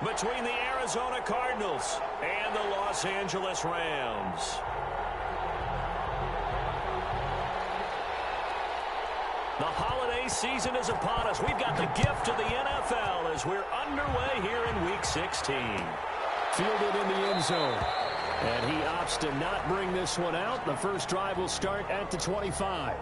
between the Arizona Cardinals and the Los Angeles Rams. The holiday season is upon us. We've got the gift of the NFL as we're underway here in Week 16. Fielded in the end zone. And he opts to not bring this one out. The first drive will start at the 25.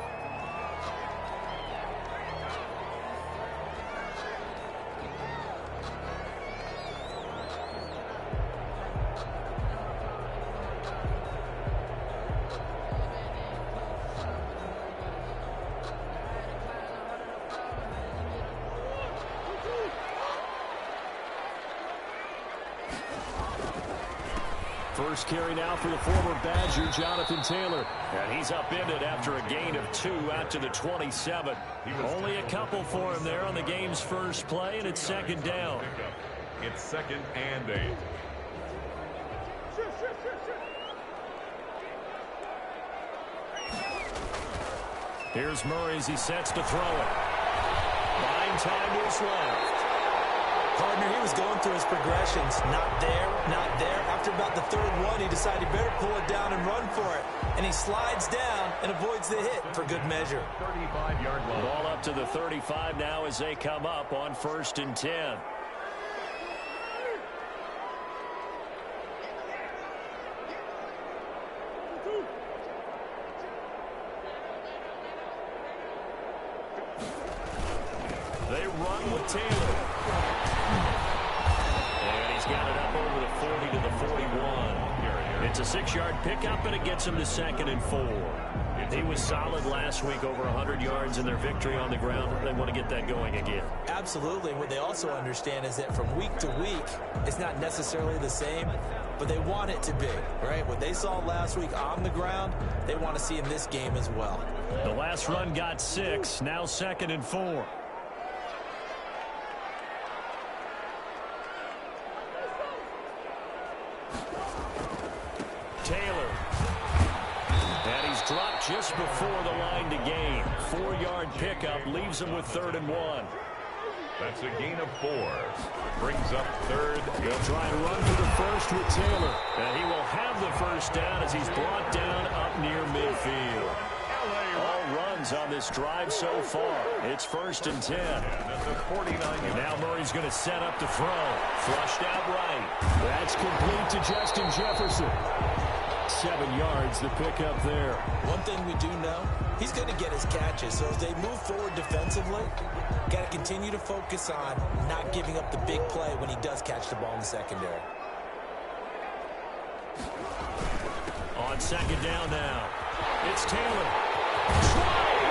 First carry now for the former Badger, Jonathan Taylor. And he's upended after a gain of 2 out to the 27. Only a couple for him there on the game's first play, and it's second down. It's 2nd and 8. Here's Murray as he sets to throw it. 9 time is left. Partner, he was going through his progressions. Not there, not there. After about the third one, he decided he better pull it down and run for it. And he slides down and avoids the hit for good measure. 35-yard line. Ball up to the 35 now as they come up on 1st and 10. They run with Taylor. And he's got it up over the 40 to the 41. It's a 6-yard pickup, and it gets him to 2nd and 4. He was solid last week, over 100 yards in their victory on the ground. They want to get that going again. Absolutely. What they also understand is that from week to week, it's not necessarily the same, but they want it to be, right? What they saw last week on the ground, they want to see in this game as well. The last run got 6, now 2nd and 4. Taylor. And he's dropped just before the line to gain. 4-yard pickup leaves him with 3rd and 1. That's a gain of 4. Brings up 3rd. He'll try and run for the first with Taylor. And he will have the first down as he's brought down up near midfield. All runs on this drive so far. It's 1st and 10. At the 49. And now Murray's going to set up to throw. Flushed out right. That's complete to Justin Jefferson. 7 yards, the pickup there. One thing we do know, he's going to get his catches. So as they move forward defensively, got to continue to focus on not giving up the big play when he does catch the ball in the secondary. On 2nd down now, it's Taylor. Trying.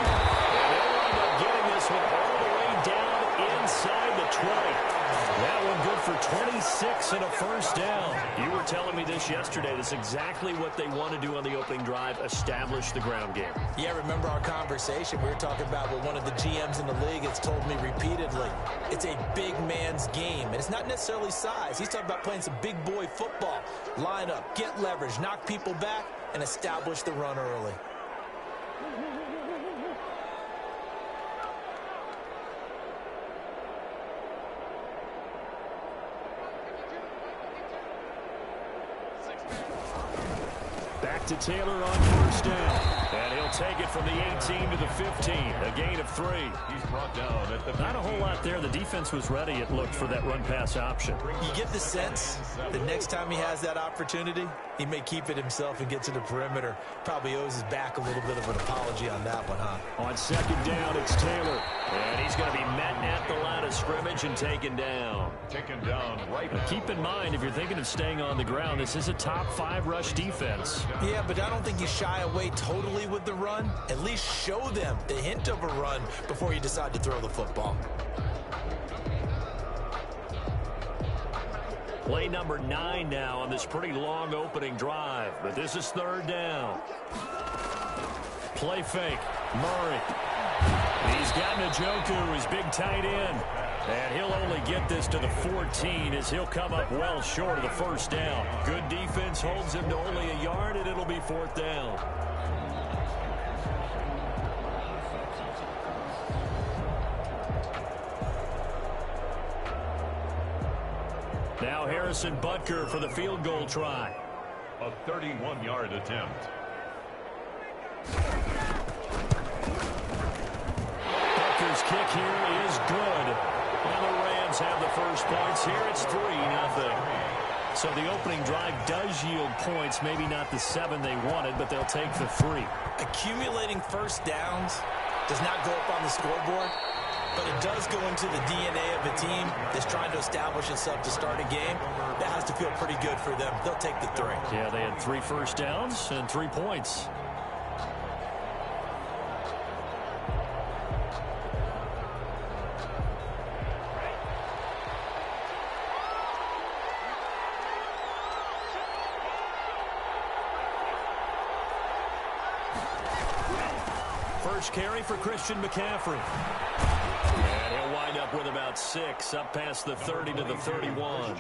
And they'll end up getting this one all the way down inside the 20. That one good for 26 and a first down. You were telling me this yesterday. That's exactly what they want to do on the opening drive, establish the ground game. Yeah, remember our conversation? We were talking about what one of the GMs in the league has told me repeatedly. It's a big man's game, and it's not necessarily size. He's talking about playing some big boy football. Line up, get leverage, knock people back, and establish the run early. Back to Taylor on 1st down. And he'll take it from the 18 to the 15. A gain of 3. He's brought down at the 15. Not a whole lot there. The defense was ready, it looked, for that run-pass option. You get the sense that next time he has that opportunity, he may keep it himself and get to the perimeter. Probably owes his back a little bit of an apology on that one, huh? On 2nd down, it's Taylor. And he's going to be met at the line of scrimmage and taken down. Taken down right now. Keep in mind, if you're thinking of staying on the ground, this is a top 5 rush defense. Yeah, but I don't think you shy away totally with the run. At least show them the hint of a run before you decide to throw the football. Play number 9 now on this pretty long opening drive. But this is 3rd down. Play fake. Murray. He's got Njoku, his big tight end. And he'll only get this to the 14 as he'll come up well short of the first down. Good defense holds him to only a yard, and it'll be 4th down. Now Harrison Butker for the field goal try. A 31-yard attempt. Butker's kick here is good. And the Rams have the first points here. It's 3-0. So the opening drive does yield points. Maybe not the 7 they wanted, but they'll take the 3. Accumulating first downs does not go up on the scoreboard, but it does go into the DNA of a team that's trying to establish itself to start a game. That has to feel pretty good for them. They'll take the 3. Yeah, they had 3 first downs and 3 points. First carry for Christian McCaffrey. And he'll wind up with about 6, up past the 30 to the 31.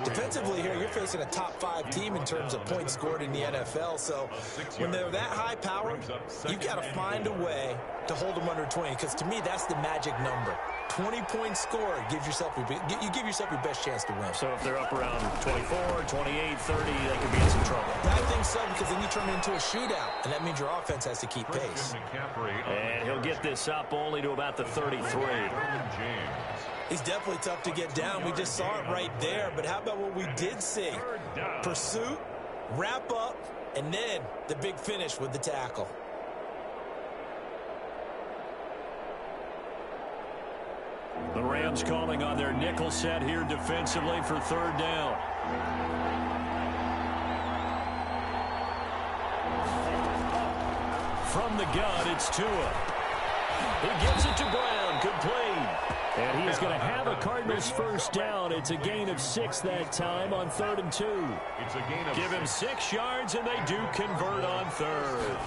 Defensively here, you're facing a top 5 team in terms of points scored in the NFL. So when they're that high powered, you've got to find a way to hold them under 20. Because to me, that's the magic number. 20 points scored gives yourself you give yourself your best chance to win. So if they're up around 24, 28, 30, they could be in some trouble. I think so, because then you turn it into a shootout, and that means your offense has to keep pace. And he'll get this up only to about the 33. He's definitely tough to get down. We just saw it right there, but how about what we did see? Pursuit, wrap up, and then the big finish with the tackle. The Rams calling on their nickel set here defensively for 3rd down. From the gun, it's Tua. He gives it to Brown. Complete. And he is going to have a Cardinals first down. It's a gain of 6 that time on 3rd and 2. It's a gain of Give him 6 yards, and they do convert on 3rd.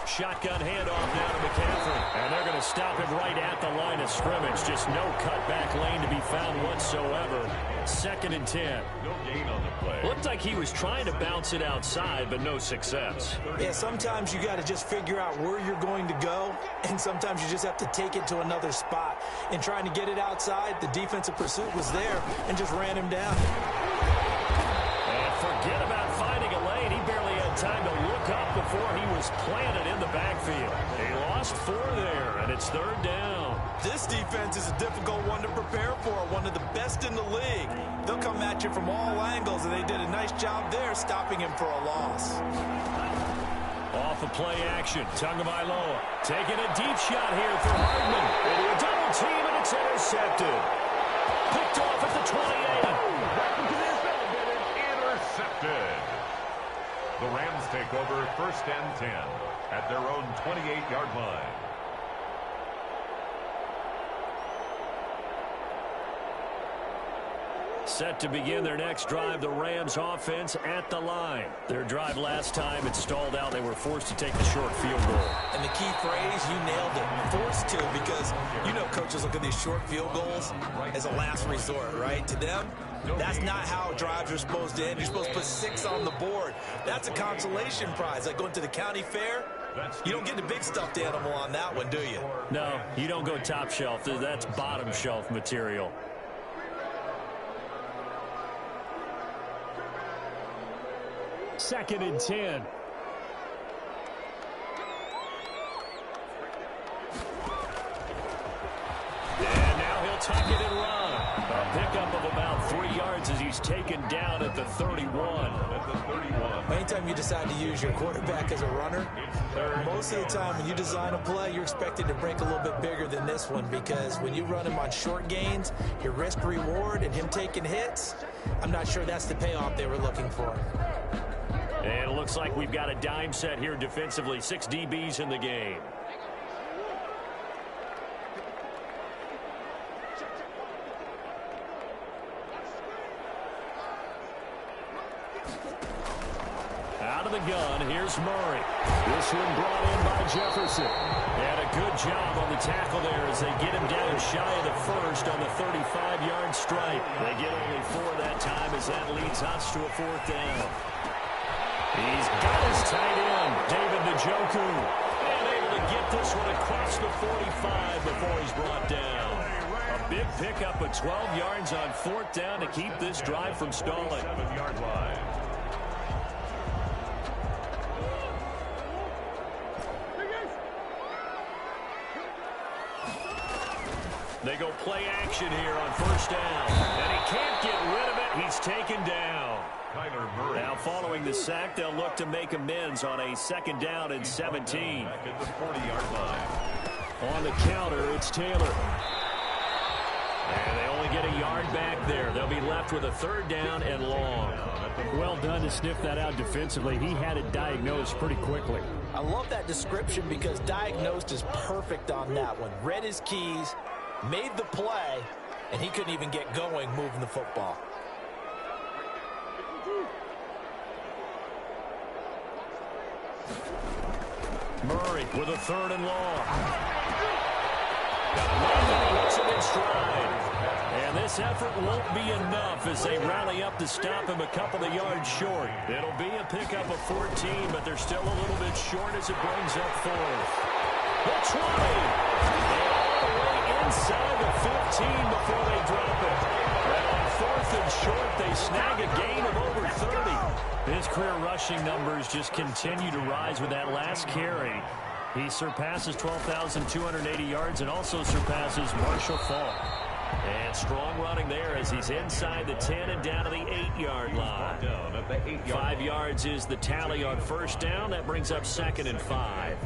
Shotgun handoff now to McCaffrey. And they're going to stop him right at the line of scrimmage. Just no cutback lane to be found whatsoever. 2nd and 10. no gain on the play. Looked like he was trying to bounce it outside, but no success. Yeah, sometimes you got to just figure out where you're going to go, and sometimes you just have to take it to another spot. And trying to get it outside, the defensive pursuit was there and just ran him down. And forget about finding a lane. He barely had time to look up before he was planted in the backfield. He lost 4 there, and it's 3rd down. This defense is a difficult one to prepare for, one of the best in the league. They'll come at you from all angles, and they did a nice job there stopping him for a loss. Off of play action, Tagovailoa taking a deep shot here for Hardman. Into a double team, and it's intercepted. Picked off at the 28. Intercepted. The Rams take over 1st and 10 at their own 28-yard line. Set to begin their next drive, the Rams offense at the line. Their drive last time, it stalled out. They were forced to take the short field goal. And the key phrase, you nailed it, forced to, because you know coaches look at these short field goals as a last resort, right? To them, that's not how drives are supposed to end. You're supposed to put 6 on the board. That's a consolation prize. Like going to the county fair, you don't get the big stuffed animal on that one, do you? No, you don't go top shelf. That's bottom shelf material. Second and 10. And now he'll tuck it and run. A pickup of about 3 yards as he's taken down at the 31. Anytime you decide to use your quarterback as a runner, most of the time when you design a play, you're expected to break a little bit bigger than this one, because when you run him on short gains, your risk-reward and him taking hits, I'm not sure that's the payoff they were looking for. And it looks like we've got a dime set here defensively. 6 DBs in the game. Out of the gun, here's Murray. This one brought in by Jefferson. And a good job on the tackle there as they get him down shy of the first on the 35-yard strike. They get only 4 that time as that leads us to a 4th down. He's got his tight end, David Njoku. And able to get this one across the 45 before he's brought down. A Big pickup of 12 yards on 4th down to keep this drive from stalling. 7-yard line. They go play action here on 1st down. And he can't get rid of it. He's taken down. Now following the sack, they'll look to make amends on a 2nd down and 17. Back at the 40-yard line. On the counter, it's Taylor. And they only get a yard back there. They'll be left with a 3rd down and long. Well done to sniff that out defensively. He had it diagnosed pretty quickly. I love that description because diagnosed is perfect on that one. Read his keys, made the play, and he couldn't even get going moving the football. Murray with a 3rd and long. Got a run and he hits it in stride. And this effort won't be enough as they rally up to stop him a couple of yards short. It'll be a pickup of 14, but they're still a little bit short as it brings up 4th. The 20. All the way inside the 15 before they drop it. And on 4th and short, they snag a gain of over 30. His career rushing numbers just continue to rise with that last carry. He surpasses 12,280 yards and also surpasses Marshall Faulk. And strong running there as he's inside the 10 and down to the 8-yard line. 5 yards is the tally on 1st down. That brings up 2nd and 5.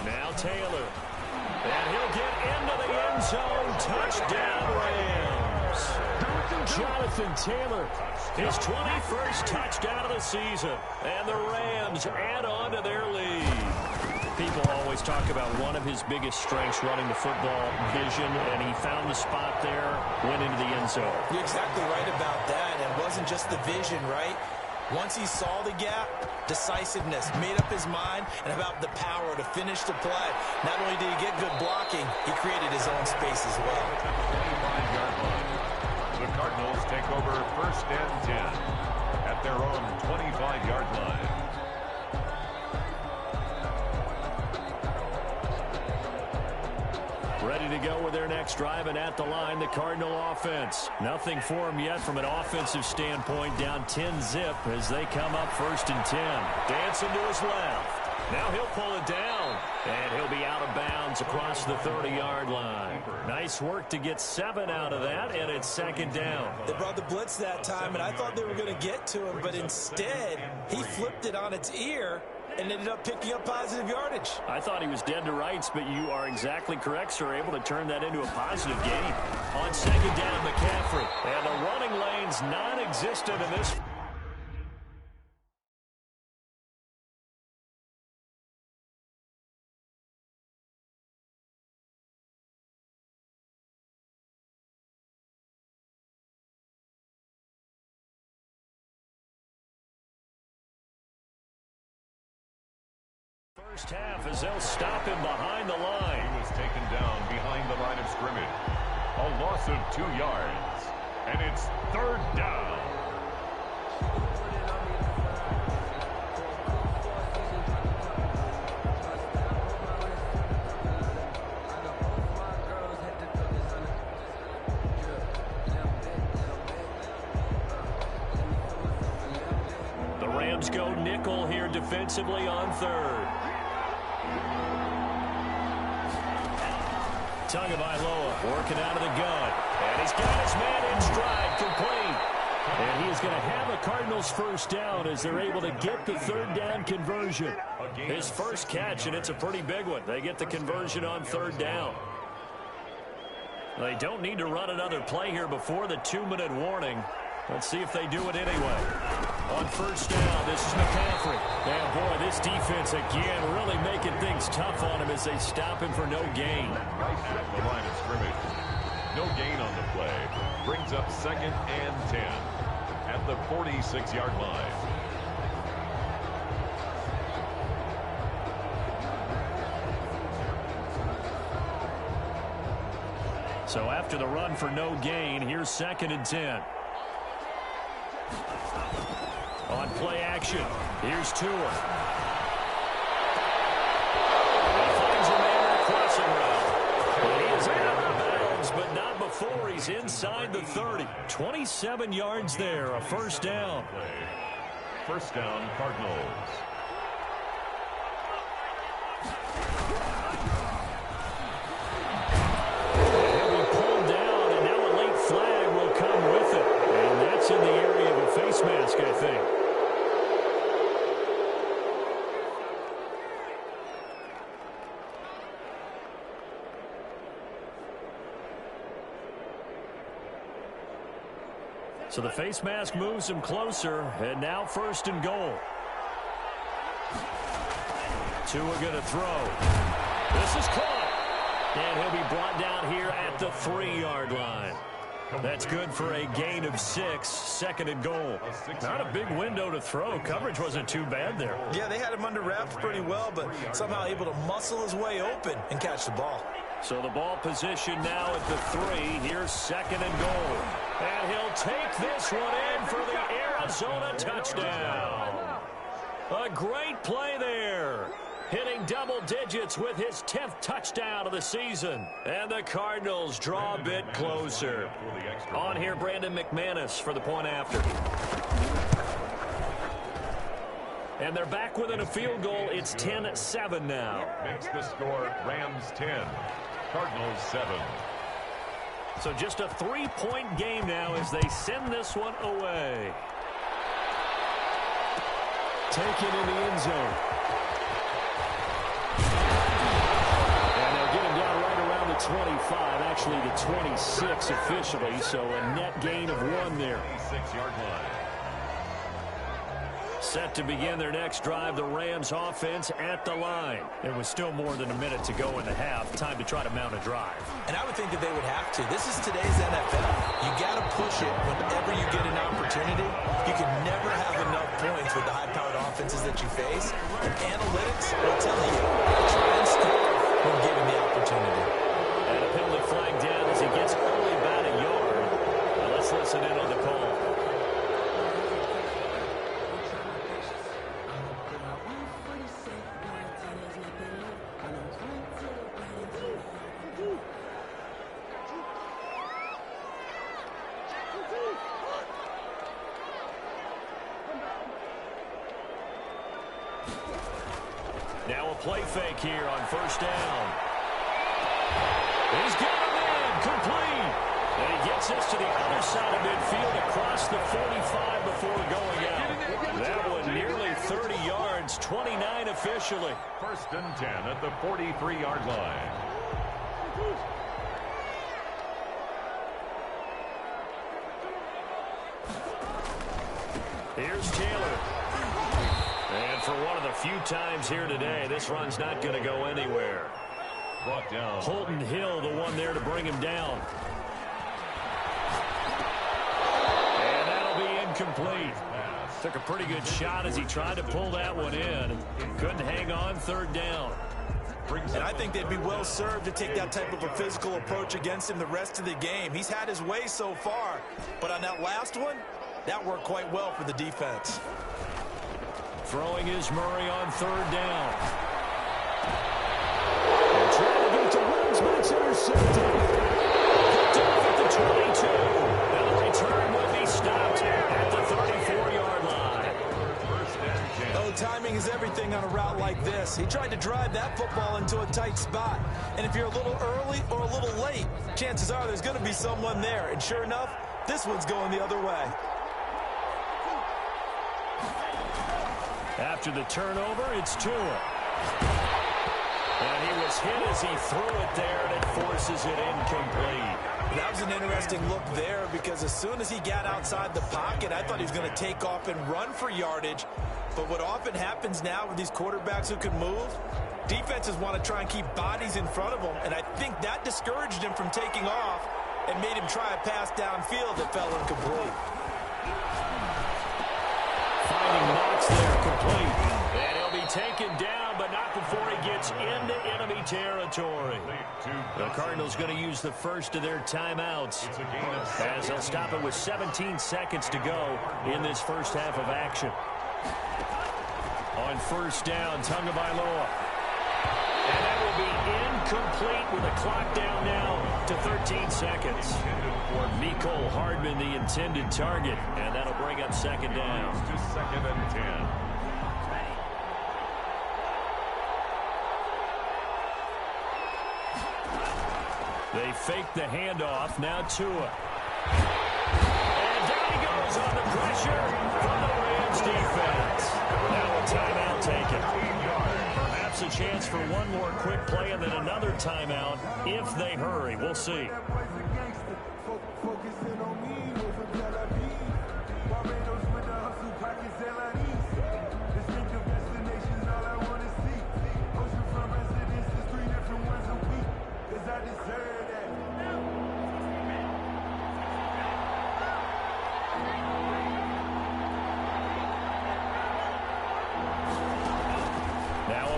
Now Taylor. And he'll get into the end zone. Touchdown, Rams. Jonathan Taylor, his 21st touchdown of the season. And the Rams add on to their lead. People always talk about one of his biggest strengths running the football, vision, and he found the spot there, went into the end zone. You're exactly right about that. And it wasn't just the vision, right? Once he saw the gap, decisiveness, made up his mind, and about the power to finish the play. Not only did he get good blocking, he created his own space as well. The Cardinals take over 1st and 10 at their own 25-yard line. Ready to go with their next drive, and at the line, the Cardinal offense. Nothing for them yet from an offensive standpoint, down 10-zip as they come up 1st and 10. Dancing to his left. Now he'll pull it down, and he'll be out of bounds across the 30-yard line. Nice work to get 7 out of that, and it's 2nd down. They brought the blitz that time, and I thought they were going to get to him, but instead, he flipped it on its ear and ended up picking up positive yardage. I thought he was dead to rights, but you are exactly correct, sir. Able to turn that into a positive gain. On 2nd down, McCaffrey. And the running lane's non-existent in this. First half as they'll stop him behind the line. He was taken down behind the line of scrimmage. A loss of 2 yards. And it's 3rd down. The Rams go nickel here defensively on 3rd. Tagovailoa working out of the gun. And he's got his man in stride, complete. And he is going to have a Cardinals 1st down as they're able to get the 3rd down conversion. His first catch, and it's a pretty big one. They get the conversion on 3rd down. They don't need to run another play here before the 2-minute warning. Let's see if they do it anyway. On 1st down, this is McCaffrey. And boy, this defense again really making things tough on him as they stop him for no gain. Right at the line of scrimmage. No gain on the play. Brings up 2nd and 10 at the 46-yard line. So after the run for no gain, here's 2nd and 10. On play action, here's Tua. He finds a man in the crossing route. And he is out of bounds, but not before he's inside the 30. 27 yards there, a first down. First down, Cardinals. In the area of a face mask, I think. So the face mask moves him closer, and now 1st and goal. Tua going to throw. This is caught. And he'll be brought down here at the 3-yard line. That's good for a gain of 6, 2nd and goal. Not a big window to throw. Coverage wasn't too bad there. Yeah, they had him under wraps pretty well, but somehow able to muscle his way open and catch the ball. So the ball position now at the 3. Here's 2nd and goal. And he'll take this one in for the Arizona touchdown. A great play there. Hitting double digits with his 10th touchdown of the season. And the Cardinals draw a bit closer. On here, Brandon McManus for the point after. And they're back within a field goal. It's 10-7 now. Makes the score Rams 10, Cardinals 7. So just a 3-point game now as they send this one away. Taken in the end zone. And they'll get him down right around the 25, actually the 26 officially, so a net gain of 1 there. 6-yard line. Set to begin their next drive, the Rams offense at the line. There was still more than a minute to go in the half. Time to try to mount a drive. And I would think that they would have to. This is today's NFL. You got to push it whenever you get an opportunity. You can never have enough points with the high-powered offenses that you face. And analytics will tell you, try and score when given the opportunity. And a penalty flag down as he gets only about a yard. Now let's listen in on the call. Now a play fake here on first down. He's got him in, complete. And he gets this to the other side of midfield across the 45 before going out. That one nearly 30 yards, 29 officially. First and 10 at the 43-yard line. Here's Taylor. And for one of the few times here today, this run's not going to go anywhere. Brought down. Holton Hill, the one there to bring him down. And that'll be incomplete. Took a pretty good shot as he tried to pull that one in. Couldn't hang on, third down. And I think they'd be well served to take that type of a physical approach against him the rest of the game. He's had his way so far, but on that last one, that worked quite well for the defense. Throwing is Murray on third down. And trying to get to Woods, but it's intercepted. Picked off at the 22. And the return will be stopped at the 34-yard line. First and 10. Oh, timing is everything on a route like this. He tried to drive that football into a tight spot. And if you're a little early or a little late, chances are there's going to be someone there. And sure enough, this one's going the other way. After the turnover, it's Tua. And he was hit as he threw it there, and it forces it incomplete. That was an interesting look there because as soon as he got outside the pocket, I thought he was going to take off and run for yardage. But what often happens now with these quarterbacks who can move, defenses want to try and keep bodies in front of them, and I think that discouraged him from taking off and made him try a pass downfield that fell incomplete. Finding Knox there, complete. And he'll be taken down, but not before he gets into enemy territory. The Cardinals going to use the first of their timeouts as they'll stop it with 17 seconds to go in this first half of action. On first down, Tagovailoa. And that will be incomplete with the clock down now to 13 seconds. Mecole Hardman, the intended target, and that'll bring up second down. To second and 10. They fake the handoff. Now Tua. And down he goes on the pressure from the Rams defense. Now a timeout taken. Perhaps a chance for one more quick play and then another timeout if they hurry. We'll see.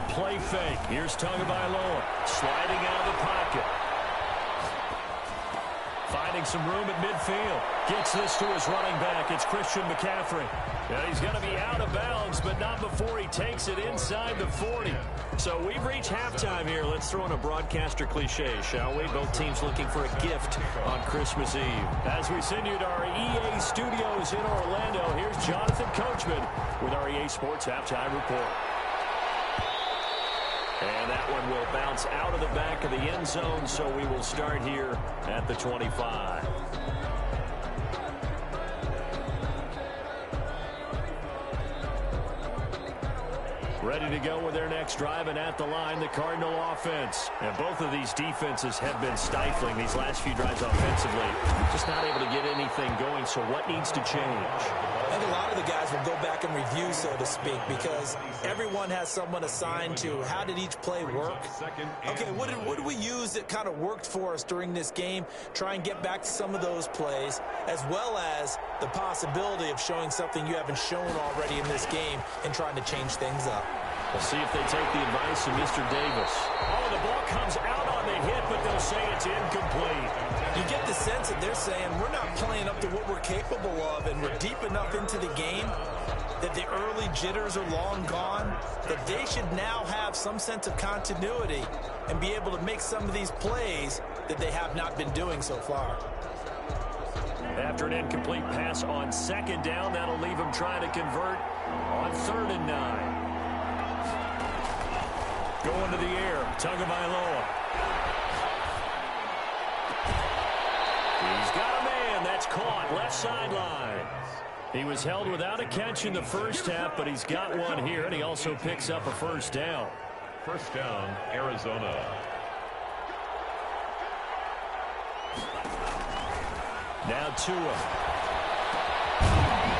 Play fake. Here's Tagovailoa sliding out of the pocket. Finding some room at midfield. Gets this to his running back. It's Christian McCaffrey. And he's going to be out of bounds, but not before he takes it inside the 40. So we've reached halftime here. Let's throw in a broadcaster cliche, shall we? Both teams looking for a gift on Christmas Eve. As we send you to our EA studios in Orlando, here's Jonathan Coachman with our EA Sports Halftime Report. And that one will bounce out of the back of the end zone, so we will start here at the 25. Ready to go with their next drive, and at the line, the Cardinal offense. And both of these defenses have been stifling these last few drives offensively. Just not able to get anything going, so what needs to change? I think a lot of the guys will go back and review, so to speak, because everyone has someone assigned to how did each play work. Okay, what did we use that kind of worked for us during this game? Try and get back to some of those plays, as well as the possibility of showing something you haven't shown already in this game and trying to change things up. We'll see if they take the advice of Mr. Davis. Oh, the ball comes out on the hit, but they'll say it's incomplete. You get the sense that they're saying we're not playing up to what we're capable of, and we're deep enough into the game that the early jitters are long gone, that they should now have some sense of continuity and be able to make some of these plays that they have not been doing so far. After an incomplete pass on second down, that'll leave them trying to convert on 3rd and 9. Going to the air, Tagovailoa. He's got a man. That's caught. Left sideline. He was held without a catch in the first half, but he's got one here, and he also picks up a first down. First down, Arizona. Now Tua.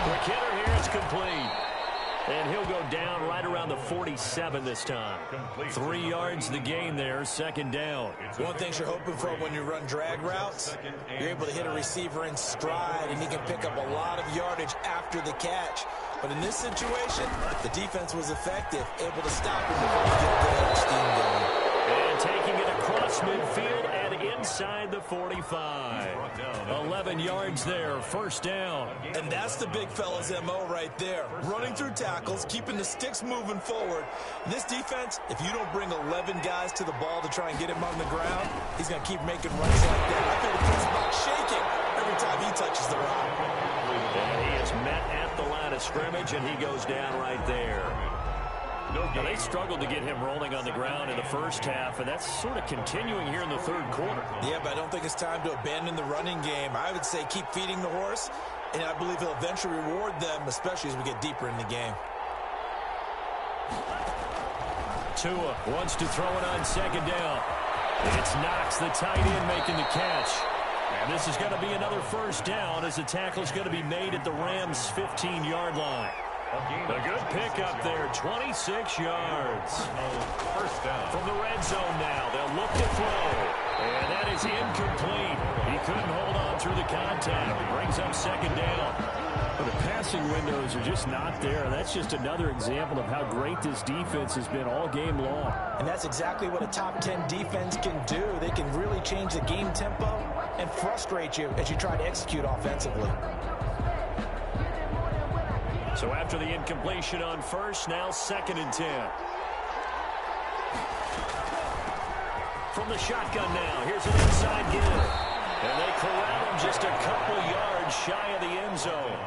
Quick hitter here. It's complete. And he'll go down right around the 47 this time. 3 yards the gain there, second down. One thing you're hoping for when you run drag routes, you're able to hit a receiver in stride, and he can pick up a lot of yardage after the catch. But in this situation, the defense was effective, able to stop him before he get the head steam going. And taking it across midfield and inside the 45. 11 yards there, first down. And that's the big fella's MO right there. Running through tackles, keeping the sticks moving forward. This defense, if you don't bring 11 guys to the ball to try and get him on the ground, he's going to keep making runs like that. I feel the press box shaking every time he touches the rock. And he is met at the line of scrimmage, and he goes down right there. Now, they struggled to get him rolling on the ground in the first half, and that's sort of continuing here in the third quarter. Yeah, but I don't think it's time to abandon the running game. I would say keep feeding the horse, and I believe he'll eventually reward them, especially as we get deeper in the game. Tua wants to throw it on second down. It's Knox, the tight end, making the catch. And this is going to be another first down as the tackle's going to be made at the Rams' 15-yard line. A good pickup there, 26 yards. First down. From the red zone now, they'll look to throw. And that is incomplete. He couldn't hold on through the contact. Brings up second down. Well, the passing windows are just not there. That's just another example of how great this defense has been all game long. And that's exactly what a top 10 defense can do. They can really change the game tempo and frustrate you as you try to execute offensively. So after the incompletion on first, now 2nd and 10. From the shotgun now, here's an inside give. And they corral him just a couple yards shy of the end zone.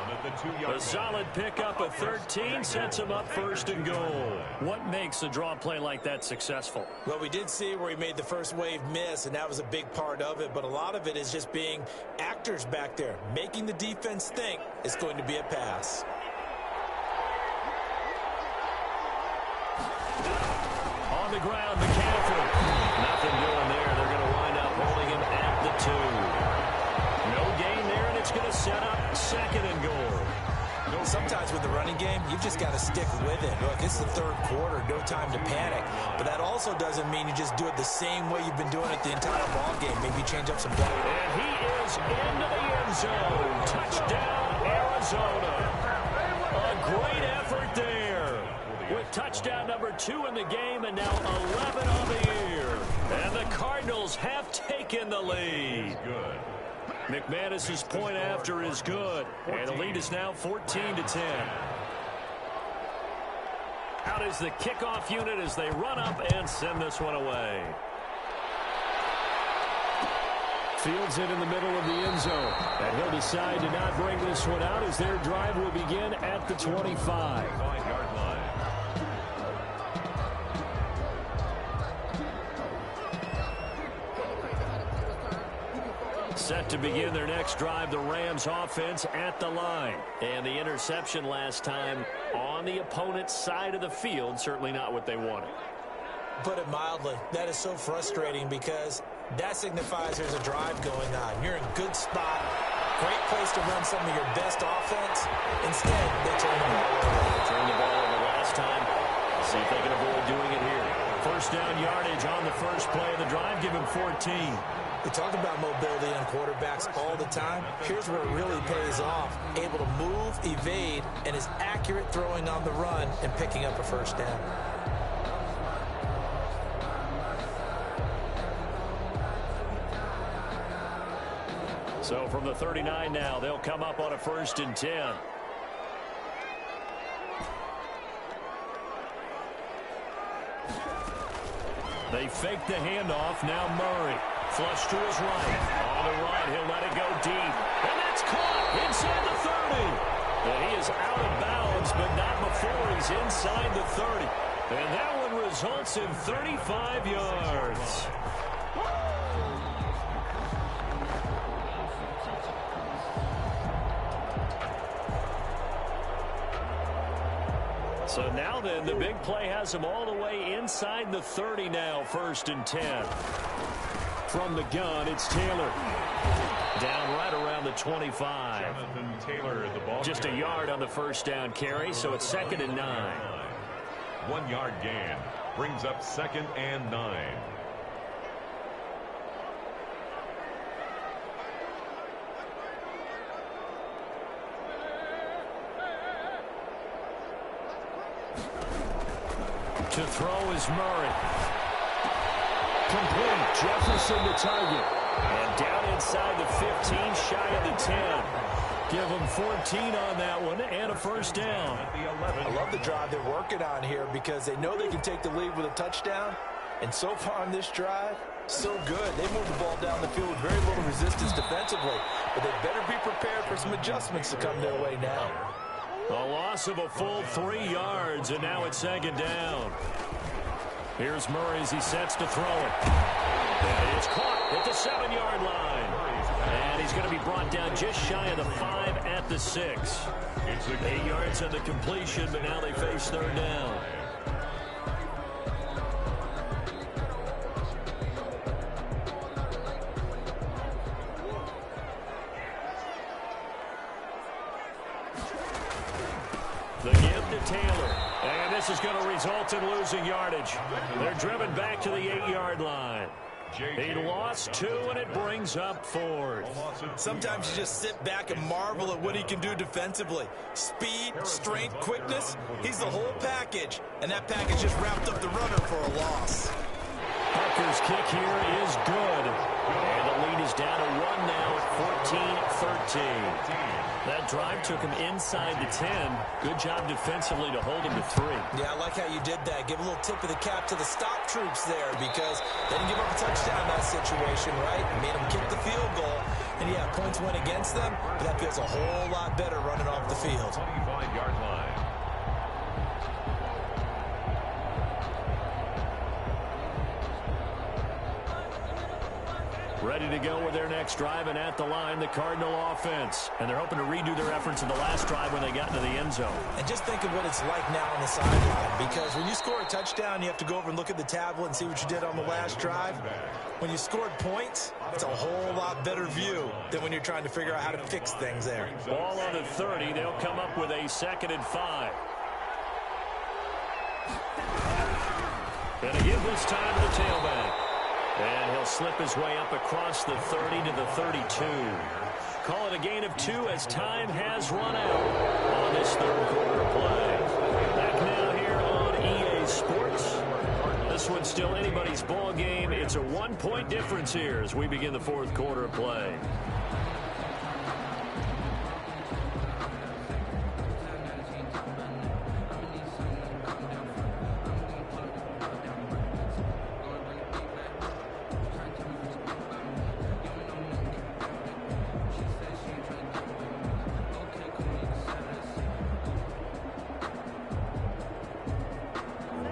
A solid pickup of 13 sets him up 1st and goal. What makes a draw play like that successful? Well, we did see where he made the first wave miss, and that was a big part of it. But a lot of it is just being actors back there, making the defense think it's going to be a pass. On the ground, McCaffrey. Nothing doing there. They're going to wind up holding him at the 2. No gain there, and it's going to set up 2nd and goal. Sometimes with the running game, you've just got to stick with it. Look, it's the 3rd quarter, no time to panic. But that also doesn't mean you just do it the same way you've been doing it the entire ball game. Maybe change up some play. And he is into the end zone. Touchdown, Arizona. A great effort there. With touchdown number 2 in the game and now 11 on the year. And the Cardinals have taken the lead. Good. McManus's point after is good. And the lead is now 14-10. Out is the kickoff unit as they run up and send this one away. Fields it in the middle of the end zone. And he'll decide to not bring this one out as their drive will begin at the 25. 5-yard line. Set to begin their next drive, the Rams offense at the line. And the interception last time on the opponent's side of the field, certainly not what they wanted. Put it mildly, that is so frustrating because that signifies there's a drive going on. You're in good spot, great place to run some of your best offense. Instead, they turn the ball over. Turned the ball over last time. See if they can avoid doing it here. 1st down yardage on the first play of the drive. Give him 14. We talk about mobility on quarterbacks all the time. Here's where it really pays off. Able to move, evade, and is accurate throwing on the run and picking up a 1st down. So from the 39 now, they'll come up on a 1st and 10. They fake the handoff. Now Murray. Flush to his right. On the right, he'll let it go deep. And that's caught inside the 30. And he is out of bounds, but not before he's inside the 30. And that one results in 35 yards. So now then, the big play has him all the way inside the 30 now, 1st and 10. From the gun, it's Taylor. Down right around the 25. Jonathan Taylor, the ball. Just a yard on the 1st down carry, so it's 2nd and 9. 1-yard gain brings up 2nd and 9. To throw is Murray. Complete. Jefferson the target. And down inside the 15, shy of the 10. Give them 14 on that one and a 1st down. I love the drive they're working on here because they know they can take the lead with a touchdown. And so far on this drive, so good. They moved the ball down the field with very little resistance defensively. But they better be prepared for some adjustments to come their way now. A loss of a full 3 yards, and now it's 2nd down. Here's Murray as he sets to throw it. And it's caught at the 7-yard line. And he's going to be brought down just shy of the 5 at the 6. 8 yards on the completion, but now they face 3rd down. The give to Taylor. And this is going to result in losing yardage. They're driven back to the 8-yard line. He lost 2, and it brings up 4th. Sometimes you just sit back and marvel at what he can do defensively. Speed, strength, quickness, he's the whole package. And that package just wrapped up the runner for a loss. Parker's kick here is good. And the lead is down to 1 now at 14-13. That drive took him inside the 10. Good job defensively to hold him to 3. Yeah, I like how you did that. Give a little tip of the cap to the stop troops there because they didn't give up a touchdown in that situation, right? Made them kick the field goal. And, yeah, points went against them, but that feels a whole lot better running off the field. 25-yard line. Ready to go with their next drive, and at the line, the Cardinal offense. And they're hoping to redo their efforts in the last drive when they got into the end zone. And just think of what it's like now on the sideline, because when you score a touchdown, you have to go over and look at the tablet and see what you did on the last drive. When you scored points, it's a whole lot better view than when you're trying to figure out how to fix things there. Ball on the 30. They'll come up with a 2nd and 5. And to give this time to the tailback. And he'll slip his way up across the 30 to the 32. Call it a gain of 2 as time has run out on this 3rd quarter play. Back now here on EA Sports. This one's still anybody's ball game. It's a 1-point difference here as we begin the 4th quarter of play.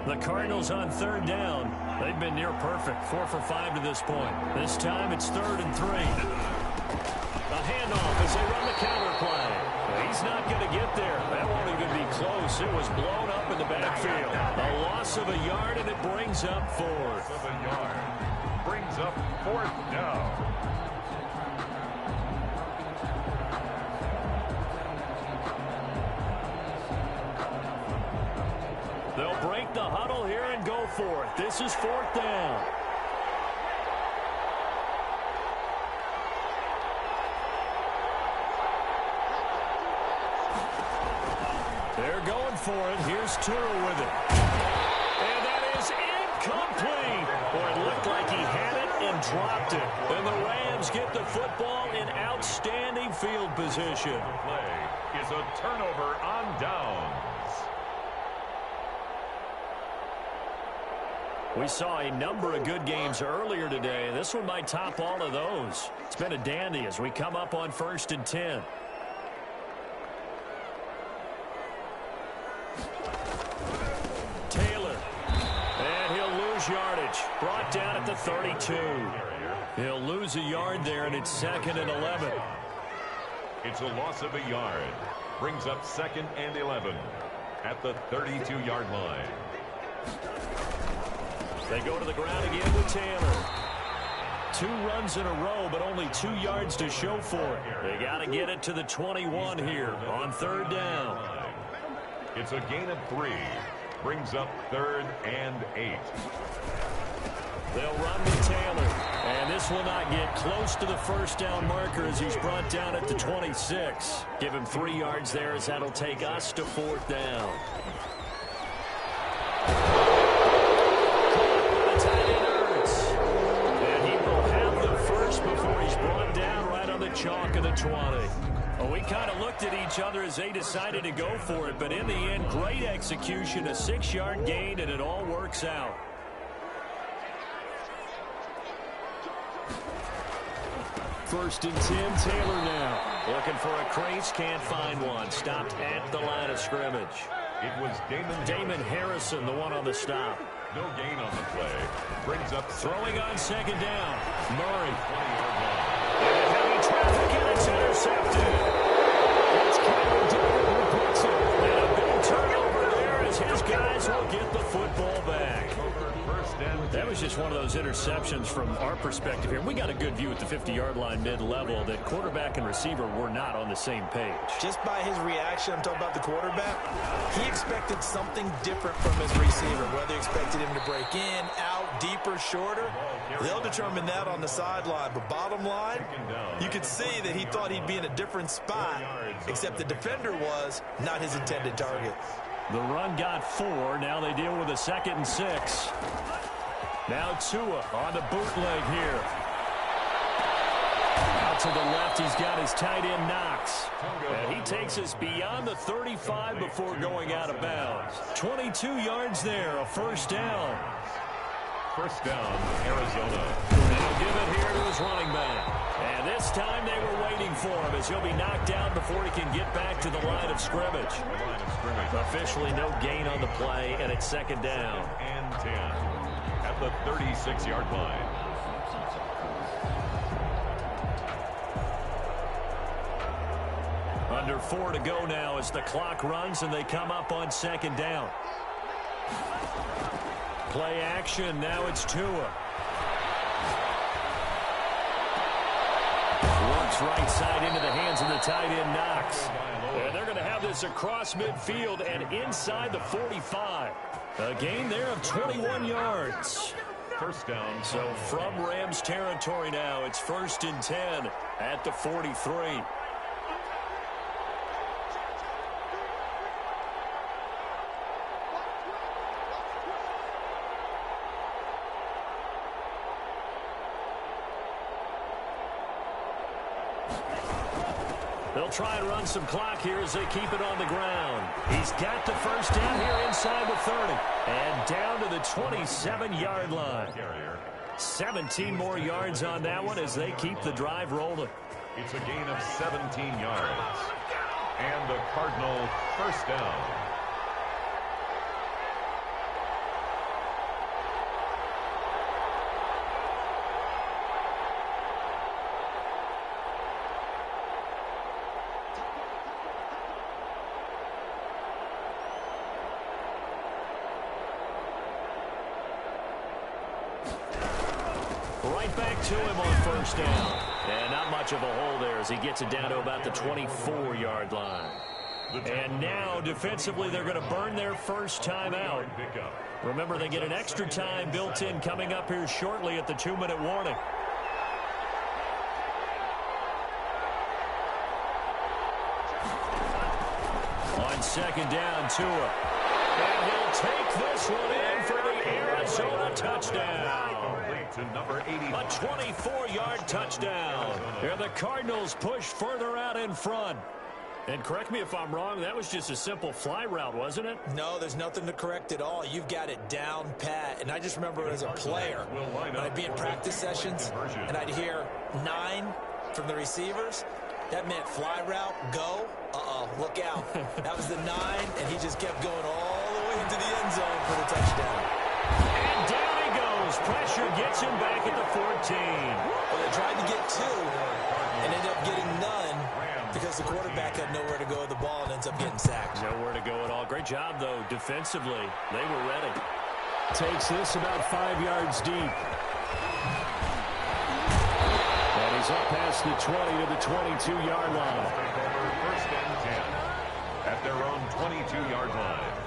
The Cardinals on 3rd down. They've been near perfect, 4 for 5 to this point. This time it's 3rd and 3. A handoff as they run the counter play. He's not going to get there. That won't even be close. It was blown up in the backfield. A loss of a yard, and it brings up 4th. Of a yard. Brings up 4th down. They'll break the huddle here and go for it. This is 4th down. They're going for it. Here's Turo with it. And that is incomplete. Boy, it looked like he had it and dropped it. And the Rams get the football in outstanding field position. The play is a turnover on downs. We saw a number of good games earlier today. This one might top all of those. It's been a dandy as we come up on 1st and 10. Taylor. And he'll lose yardage. Brought down at the 32. He'll lose a yard there, and it's 2nd and 11. It's a loss of a yard. Brings up 2nd and 11 at the 32-yard line. They go to the ground again with Taylor. 2 runs in a row, but only 2 yards to show for it. They got to get it to the 21 here on 3rd down. It's a gain of 3. Brings up 3rd and 8. They'll run with Taylor. And this will not get close to the 1st down marker as he's brought down at the 26. Give him 3 yards there as that'll take us to 4th down. Chalk of the 20. Well, we kind of looked at each other as they decided to go for it, but in the end, great execution, a 6-yard gain, and it all works out. First and 10, Taylor now. Looking for a crease, can't find one. Stopped at the line of scrimmage. It was Damon Harrison, the one on the stop. No gain on the play. Brings up throwing on 2nd down. Murray. 20-yard line. And heavy traffic, and it's intercepted. It's Cameron David who picks it. And a big turnover there as his guys will get the football back. That was just one of those interceptions from our perspective here. We got a good view at the 50-yard line mid-level that quarterback and receiver were not on the same page. Just by his reaction, I'm talking about the quarterback, he expected something different from his receiver, whether he expected him to break in, out, deeper, shorter, they'll determine that on the sideline. But bottom line, you could see that he thought he'd be in a different spot, except the defender was not his intended target. The run got 4. Now they deal with a 2nd and 6. Now Tua on the bootleg here. Out to the left, he's got his tight end Knox. And he takes us beyond the 35 before going out of bounds. 22 yards there, a first down. First down, Arizona. They'll give it here to his running back. And this time they were waiting for him as he'll be knocked down before he can get back to the line of scrimmage. Officially no gain on the play, and it's 2nd down. And 10 at the 36-yard line. Under 4 to go now as the clock runs and they come up on 2nd down. Play action, now it's Tua. Works right side into the hands of the tight end Knox. And they're going to have this across midfield and inside the 45. A gain there of 21 yards. First down. So from Rams territory now, it's 1st and 10 at the 43. They'll try and run some clock here as they keep it on the ground. He's got the first down here inside the 30. And down to the 27-yard line. 17 more yards on that one as they keep the drive rolling. It's a gain of 17 yards. And the Cardinal first down. Right back to him on first down. And not much of a hole there as he gets it down to about the 24-yard line. And now, defensively, they're going to burn their first time out. Remember, they get an extra time built in coming up here shortly at the 2-minute warning. On 2nd down, Tua. And he'll take this one in for the Arizona touchdown. To number 80. A 24-yard touchdown. And the Cardinals push further out in front. And correct me if I'm wrong, that was just a simple fly route, wasn't it? No, there's nothing to correct at all. You've got it down pat. And I just remember as a player, when I'd be in practice sessions and I'd hear 9 from the receivers, that meant fly route, go, look out. That was the 9, and he just kept going all the way into the end zone for the touchdown. And down he goes. Pressure gets him back at the 14. Well, they tried to get 2 and ended up getting none because the quarterback had nowhere to go with the ball and ends up getting sacked. Nowhere to go at all. Great job, though, defensively. They were ready. Takes this about 5 yards deep. And he's up past the 20 to the 22-yard line. First and 10 at their own 22-yard line.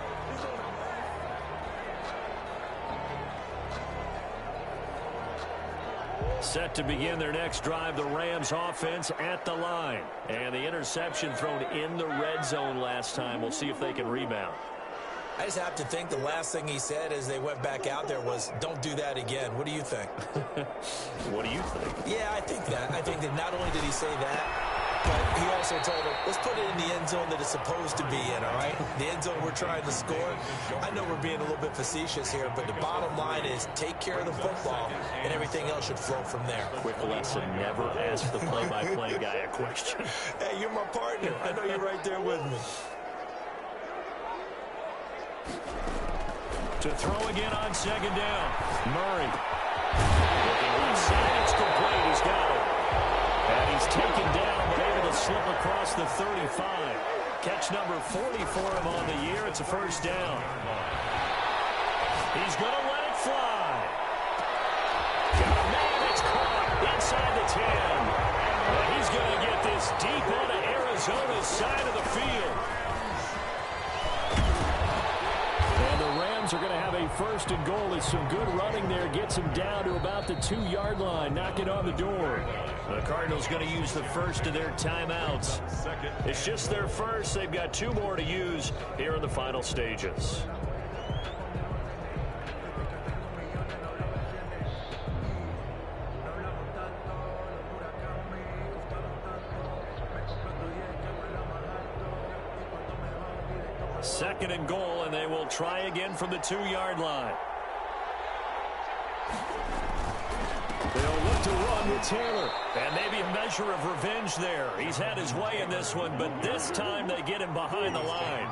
Set to begin their next drive, the Rams offense at the line. And the interception thrown in the red zone last time. We'll see if they can rebound. I just have to think the last thing he said as they went back out there was, don't do that again. What do you think? What do you think? Yeah, I think that. I think that not only did he say that, but he also told him, let's put it in the end zone that it's supposed to be in, all right? The end zone we're trying to score. I know we're being a little bit facetious here, but the bottom line is take care of the football, and everything else should flow from there. Quick lesson, never ask the play-by-play guy a question. Hey, you're my partner. I know you're right there with me. To throw again on 2nd down. Murray. Looking left side. It's complete. He's got it. And he's taken down, but able to slip across the 35. Catch number 40 for him on the year. It's a first down. He's going to let it fly. Got a man. It's caught inside the 10. And he's going to get this deep onto Arizona's side of the field. are going to have a first and goal as some good running there gets them down to about the 2-yard line, knocking on the door. The Cardinals going to use the first of their timeouts. It's just their first. They've got 2 more to use here in the final stages. Second and goal, and they will try again from the 2-yard line. They'll look to run with Taylor. And maybe a measure of revenge there. He's had his way in this one, but this time they get him behind the line.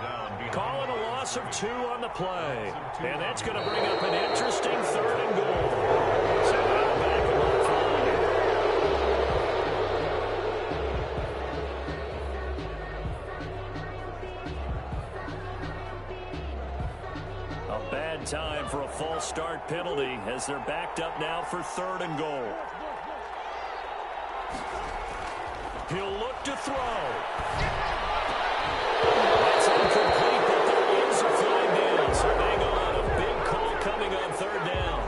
Calling a loss of 2 on the play. And that's going to bring up an interesting 3rd and goal. So now back about 5. A bad time for a false start penalty as they're backed up now for 3rd and goal. He'll look to throw. That's incomplete, but there is a flag down. So they go on a big call coming on 3rd down.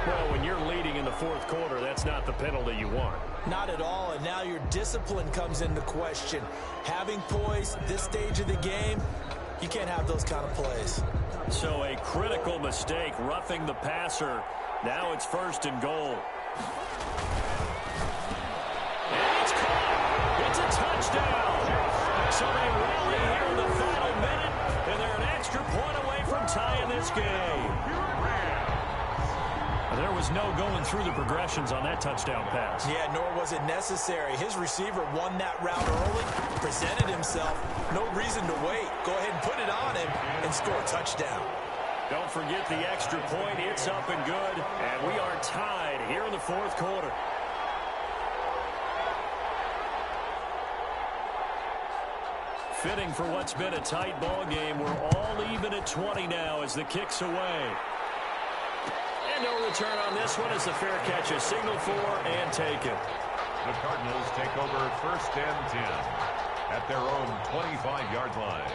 Well, when you're leading in the 4th quarter, that's not the penalty you want. Not at all, and now your discipline comes into question. Having poise this stage of the game, you can't have those kind of plays. So a critical mistake, roughing the passer. Now it's 1st and goal. And it's caught. It's a touchdown. So they rally here in the final minute, and they're an extra point away from tying this game. There was no going through the progressions on that touchdown pass. Yeah, nor was it necessary. His receiver won that route early, presented himself. No reason to wait. Go ahead and put it on him and score a touchdown. Don't forget the extra point. It's up and good. And we are tied here in the 4th quarter. Fitting for what's been a tight ball game. We're all even at 20 now as the kick's away. And no return on this one as the fair catch is signaled for and taken. The Cardinals take over 1st and 10 at their own 25-yard line.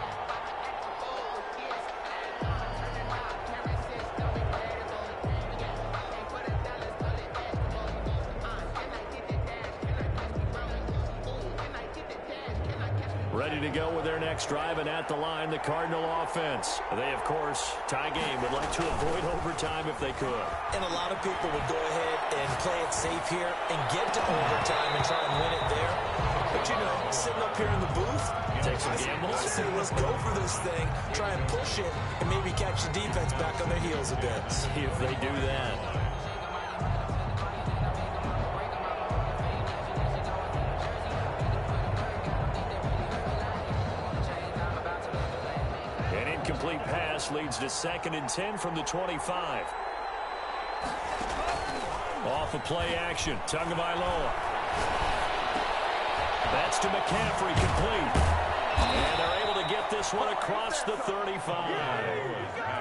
Ready to go with their next drive, and at the line, the Cardinal offense. They, of course, tie game, would like to avoid overtime if they could. And a lot of people would go ahead and play it safe here and get to overtime and try and win it there. But, you know, sitting up here in the booth, take some gambles. I say, let's go for this thing, try and push it, and maybe catch the defense back on their heels a bit. See if they do that. Complete pass leads to 2nd and 10 from the 25. Off of play action. Tagovailoa. That's to McCaffrey, complete. And they're able to get this one across the 35.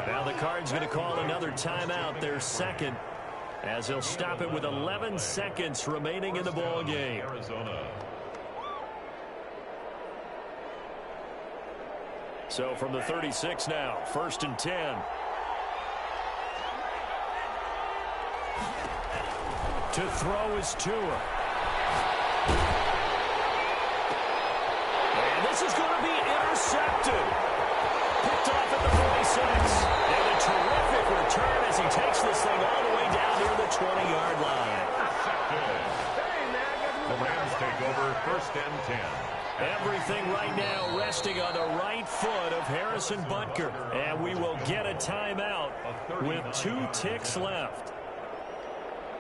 Now the Cards going to call another timeout, their 2nd, as they'll stop it with 11 seconds remaining in the ball game. Arizona. So from the 36 now, 1st and 10. To throw is Tua. And this is going to be intercepted. Picked off at the 46. And a terrific return as he takes this thing all the way down near the 20-yard line. The Rams take over 1st and 10. Everything right now resting on the right foot of Harrison Butker. And we will get a timeout with 2 ticks left.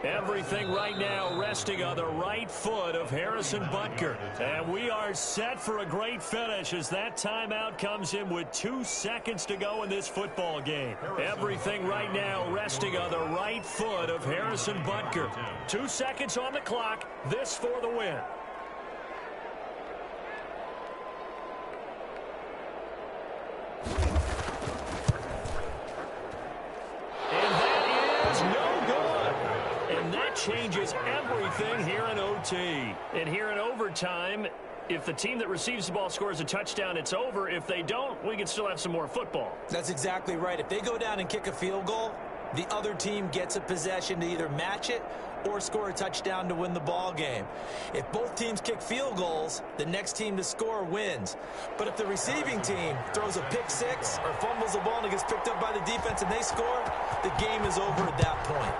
Everything right now resting on the right foot of Harrison Butker. And we are set for a great finish as that timeout comes in with 2 seconds to go in this football game. Everything right now resting on the right foot of Harrison Butker. 2 seconds on the clock. This for the win. Changes everything here in OT. And here in overtime, if the team that receives the ball scores a touchdown, it's over. If they don't, we can still have some more football. That's exactly right. If they go down and kick a field goal, the other team gets a possession to either match it or score a touchdown to win the ball game. If both teams kick field goals, the next team to score wins. But if the receiving team throws a pick six or fumbles the ball and it gets picked up by the defense and they score, the game is over at that point.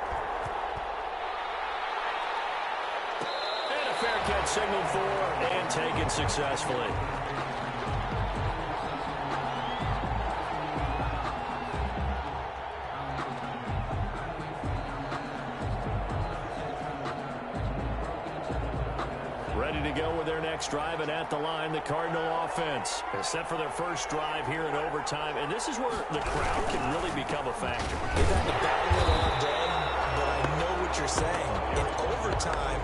And a fair catch signaled for and taken successfully. Ready to go with their next drive, and at the line, the Cardinal offense. They're set for their first drive here in overtime, and this is where the crowd can really become a factor. They've had to battle it all day, but I know what you're saying. In overtime,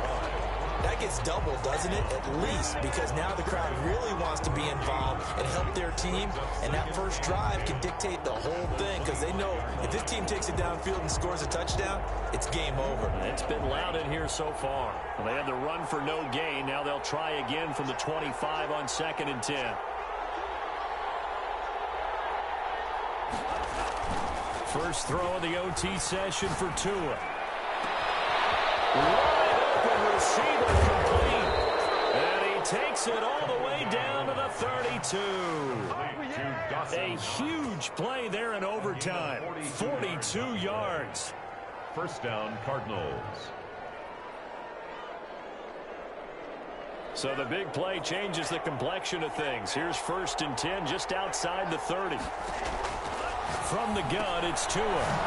that gets doubled, doesn't it? At least, because now the crowd really wants to be involved and help their team, and that first drive can dictate the whole thing, because they know if this team takes it downfield and scores a touchdown, it's game over. It's been loud in here so far. Well, they had the run for no gain. Now they'll try again from the 25 on 2nd and 10. First throw of the OT session for Tua. Wide open receiver complete. And he takes it all the way down to the 32. A huge play there in overtime. 42 yards. First down, Cardinals. So the big play changes the complexion of things. Here's 1st and 10 just outside the 30. From the gun, it's Tua.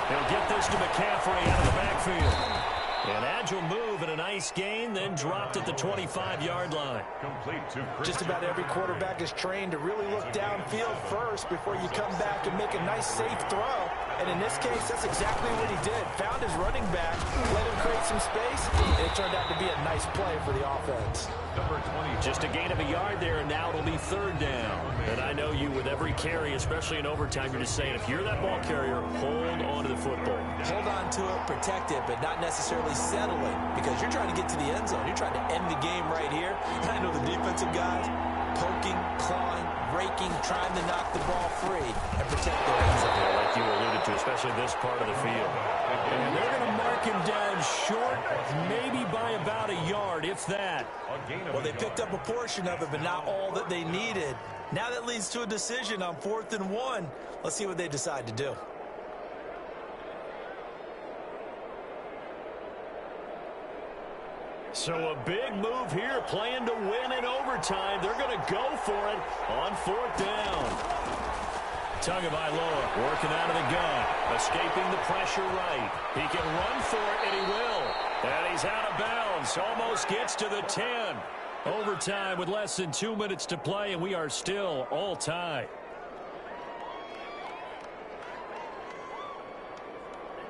He'll get this to McCaffrey out of the backfield. An agile move and a nice gain, then dropped at the 25-yard line. Complete to Just about every quarterback is trained to really look downfield first before you come back and make a nice, safe throw. And in this case, that's exactly what he did. Found his running back, let him create some space, and it turned out to be a nice play for the offense. number 20. Just a gain of a yard there, and now it'll be 3rd down. And I know you, with every carry, especially in overtime, you're just saying, if you're that ball carrier, hold on to the football. Hold on to it, protect it, but not necessarily settling, because you're trying to get to the end zone. You're trying to end the game right here. And I know the defensive guys poking, clawing, raking, trying to knock the ball free and protect their end zone. Like you alluded to, especially this part of the field. And they're going to mark him down short, maybe by about a yard, if that. Well, they picked up a portion of it, but not all that they needed. Now that leads to a decision on 4th and 1. Let's see what they decide to do. So a big move here, playing to win in overtime. They're going to go for it on 4th down. Tagovailoa working out of the gun, escaping the pressure right. He can run for it, and he will. And he's out of bounds, almost gets to the 10. Overtime with less than 2 minutes to play, and we are still all tied.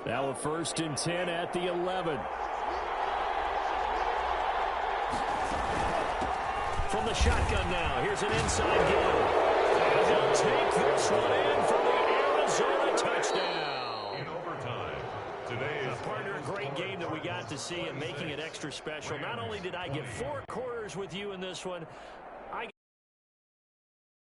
Now a 1st and 10 at the 11. From the shotgun now, here's an inside game. And they'll take this one in for the Arizona touchdown. In overtime, today's Partner, a great game that we got to see and making it extra special. Not only did I get 4 quarters with you in this one,